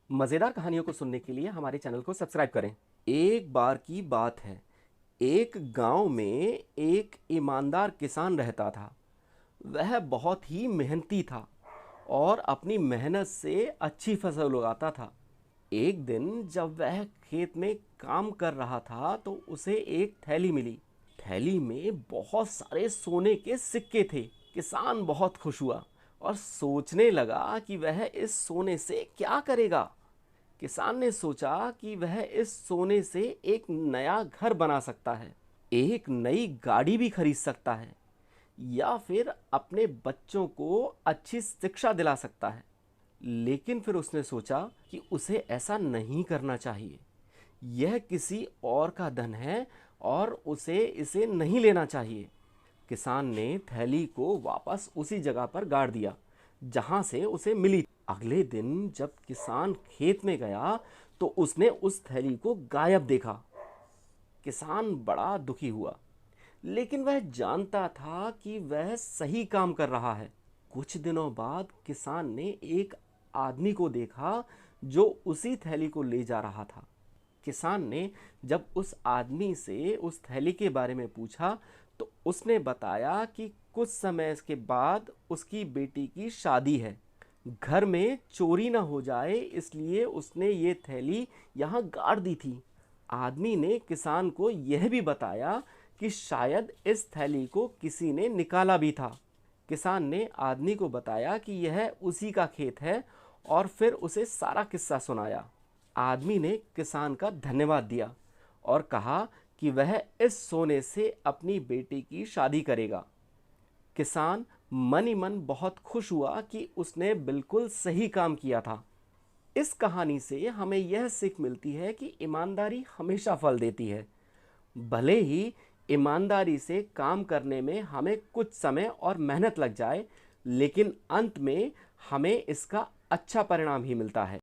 मज़ेदार कहानियों को सुनने के लिए हमारे चैनल को सब्सक्राइब करें। एक बार की बात है, एक गांव में एक ईमानदार किसान रहता था। वह बहुत ही मेहनती था और अपनी मेहनत से अच्छी फसल उगाता था। एक दिन जब वह खेत में काम कर रहा था तो उसे एक थैली मिली। थैली में बहुत सारे सोने के सिक्के थे। किसान बहुत खुश हुआ और सोचने लगा कि वह इस सोने से क्या करेगा। किसान ने सोचा कि वह इस सोने से एक नया घर बना सकता है, एक नई गाड़ी भी खरीद सकता है या फिर अपने बच्चों को अच्छी शिक्षा दिला सकता है। लेकिन फिर उसने सोचा कि उसे ऐसा नहीं करना चाहिए। यह किसी और का धन है और उसे इसे नहीं लेना चाहिए। किसान ने थैली को वापस उसी जगह पर गाड़ दिया जहां से उसे मिली। अगले दिन जब किसान खेत में गया तो उसने उस थैली को गायब देखा। किसान बड़ा दुखी हुआ, लेकिन वह जानता था कि वह सही काम कर रहा है। कुछ दिनों बाद किसान ने एक आदमी को देखा जो उसी थैली को ले जा रहा था। किसान ने जब उस आदमी से उस थैली के बारे में पूछा तो उसने बताया कि कुछ समय के बाद उसकी बेटी की शादी है। घर में चोरी ना हो जाए इसलिए उसने ये थैली यहाँ गाड़ दी थी। आदमी ने किसान को यह भी बताया कि शायद इस थैली को किसी ने निकाला भी था। किसान ने आदमी को बताया कि यह उसी का खेत है और फिर उसे सारा किस्सा सुनाया। आदमी ने किसान का धन्यवाद दिया और कहा कि वह इस सोने से अपनी बेटी की शादी करेगा। किसान मन ही मन बहुत खुश हुआ कि उसने बिल्कुल सही काम किया था। इस कहानी से हमें यह सीख मिलती है कि ईमानदारी हमेशा फल देती है। भले ही ईमानदारी से काम करने में हमें कुछ समय और मेहनत लग जाए, लेकिन अंत में हमें इसका अच्छा परिणाम ही मिलता है।